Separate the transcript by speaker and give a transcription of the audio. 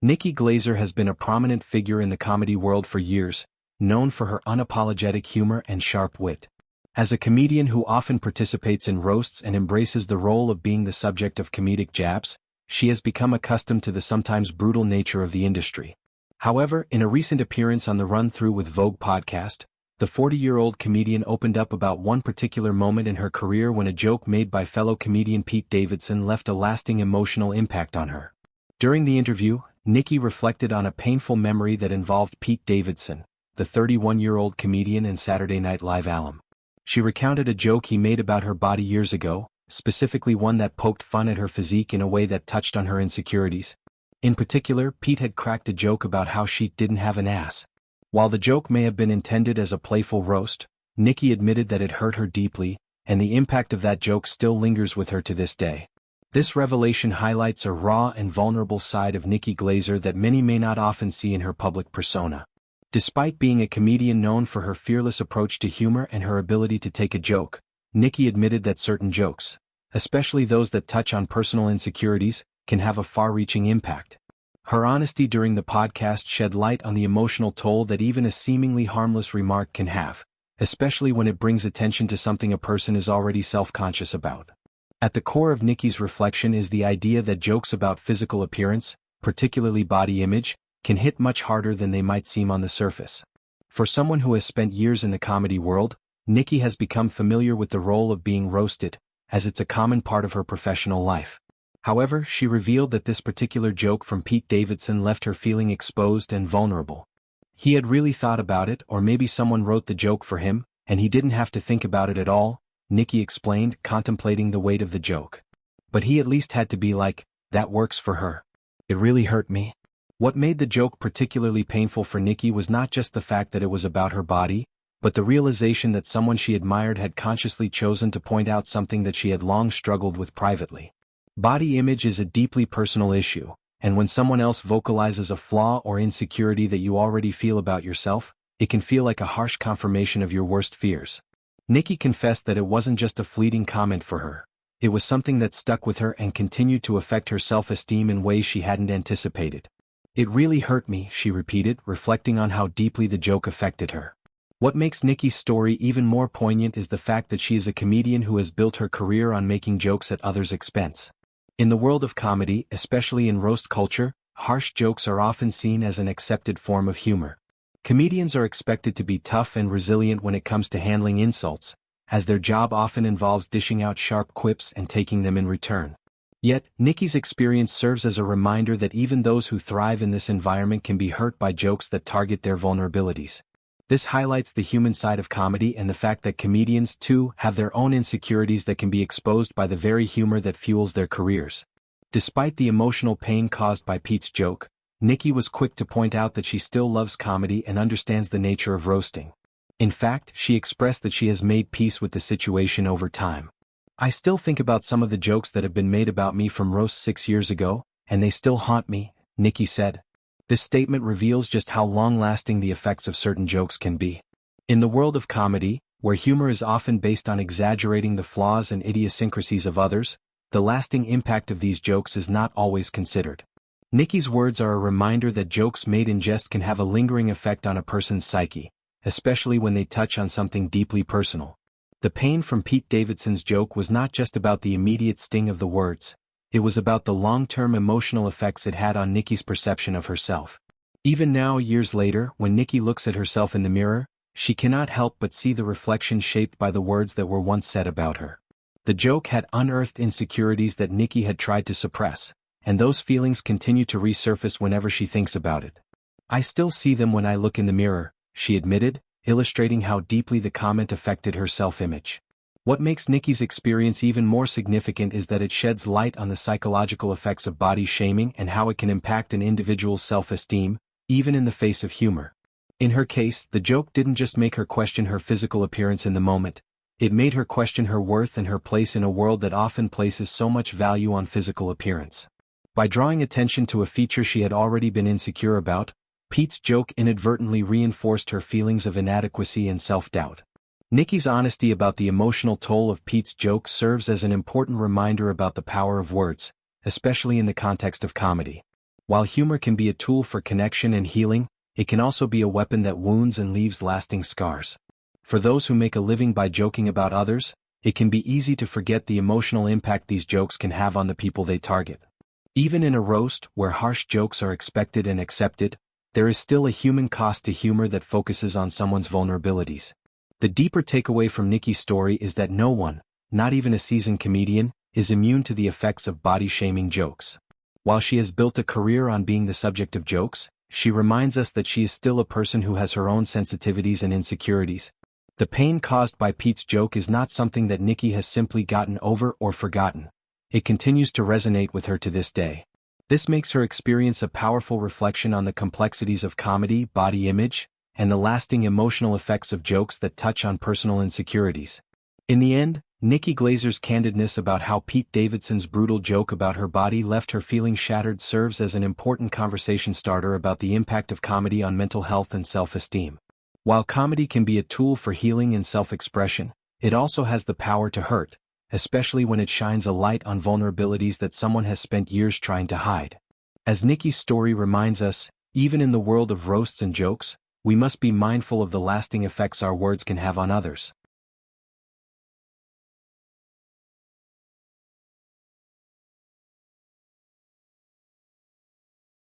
Speaker 1: Nikki Glaser has been a prominent figure in the comedy world for years, known for her unapologetic humor and sharp wit. As a comedian who often participates in roasts and embraces the role of being the subject of comedic jabs, she has become accustomed to the sometimes brutal nature of the industry. However, in a recent appearance on the Run Through with Vogue podcast, the 40-year-old comedian opened up about one particular moment in her career when a joke made by fellow comedian Pete Davidson left a lasting emotional impact on her. During the interview, Nikki reflected on a painful memory that involved Pete Davidson, the 31-year-old comedian and Saturday Night Live alum. She recounted a joke he made about her body years ago, specifically one that poked fun at her physique in a way that touched on her insecurities. In particular, Pete had cracked a joke about how she didn't have an ass. While the joke may have been intended as a playful roast, Nikki admitted that it hurt her deeply, and the impact of that joke still lingers with her to this day. This revelation highlights a raw and vulnerable side of Nikki Glaser that many may not often see in her public persona. Despite being a comedian known for her fearless approach to humor and her ability to take a joke, Nikki admitted that certain jokes, especially those that touch on personal insecurities, can have a far-reaching impact. Her honesty during the podcast shed light on the emotional toll that even a seemingly harmless remark can have, especially when it brings attention to something a person is already self-conscious about. At the core of Nikkis Reflection is the idea that jokes about physical appearance, particularly body image, can hit much harder than they might seem on the surface. For someone who has spent years in the comedy world, Nikki has become familiar with the role of being roasted, as it's a common part of her professional life. However, she revealed that this particular joke from Pete Davidson left her feeling exposed and vulnerable. He had really thought about it, or maybe someone wrote the joke for him, and he didn't have to think about it at all, Nikki explained, contemplating the weight of the joke. But he at least had to be like, that works for her. It really hurt me. What made the joke particularly painful for Nikki was not just the fact that it was about her body, but the realization that someone she admired had consciously chosen to point out something that she had long struggled with privately. Body image is a deeply personal issue, and when someone else vocalizes a flaw or insecurity that you already feel about yourself, it can feel like a harsh confirmation of your worst fears. Nikki confessed that it wasn't just a fleeting comment for her. It was something that stuck with her and continued to affect her self-esteem in ways she hadn't anticipated. It really hurt me, she repeated, reflecting on how deeply the joke affected her. What makes Nikki's story even more poignant is the fact that she is a comedian who has built her career on making jokes at others' expense. In the world of comedy, especially in roast culture, harsh jokes are often seen as an accepted form of humor. Comedians are expected to be tough and resilient when it comes to handling insults, as their job often involves dishing out sharp quips and taking them in return. Yet, Nikki's experience serves as a reminder that even those who thrive in this environment can be hurt by jokes that target their vulnerabilities. This highlights the human side of comedy and the fact that comedians, too, have their own insecurities that can be exposed by the very humor that fuels their careers. Despite the emotional pain caused by Pete's joke, Nikki was quick to point out that she still loves comedy and understands the nature of roasting. In fact, she expressed that she has made peace with the situation over time. I still think about some of the jokes that have been made about me from roasts 6 years ago, and they still haunt me, Nikki said. This statement reveals just how long-lasting the effects of certain jokes can be. In the world of comedy, where humor is often based on exaggerating the flaws and idiosyncrasies of others, the lasting impact of these jokes is not always considered. Nikki's words are a reminder that jokes made in jest can have a lingering effect on a person's psyche, especially when they touch on something deeply personal. The pain from Pete Davidson's joke was not just about the immediate sting of the words. It was about the long-term emotional effects it had on Nikki's perception of herself. Even now, years later, when Nikki looks at herself in the mirror, she cannot help but see the reflection shaped by the words that were once said about her. The joke had unearthed insecurities that Nikki had tried to suppress, and those feelings continue to resurface whenever she thinks about it. I still see them when I look in the mirror, she admitted, illustrating how deeply the comment affected her self-image. What makes Nikki's experience even more significant is that it sheds light on the psychological effects of body shaming and how it can impact an individual's self-esteem, even in the face of humor. In her case, the joke didn't just make her question her physical appearance in the moment, it made her question her worth and her place in a world that often places so much value on physical appearance. By drawing attention to a feature she had already been insecure about, Pete's joke inadvertently reinforced her feelings of inadequacy and self-doubt. Nikki's honesty about the emotional toll of Pete's joke serves as an important reminder about the power of words, especially in the context of comedy. While humor can be a tool for connection and healing, it can also be a weapon that wounds and leaves lasting scars. For those who make a living by joking about others, it can be easy to forget the emotional impact these jokes can have on the people they target. Even in a roast, where harsh jokes are expected and accepted, there is still a human cost to humor that focuses on someone's vulnerabilities. The deeper takeaway from Nikkis' story is that no one, not even a seasoned comedian, is immune to the effects of body-shaming jokes. While she has built a career on being the subject of jokes, she reminds us that she is still a person who has her own sensitivities and insecurities. The pain caused by Pete's joke is not something that Nikki has simply gotten over or forgotten. It continues to resonate with her to this day. This makes her experience a powerful reflection on the complexities of comedy, body image, and the lasting emotional effects of jokes that touch on personal insecurities. In the end, Nikki Glazer's candidness about how Pete Davidson's brutal joke about her body left her feeling shattered serves as an important conversation starter about the impact of comedy on mental health and self-esteem. While comedy can be a tool for healing and self-expression, it also has the power to hurt, especially when it shines a light on vulnerabilities that someone has spent years trying to hide. As Nikki's story reminds us, even in the world of roasts and jokes, we must be mindful of the lasting effects our words can have on others.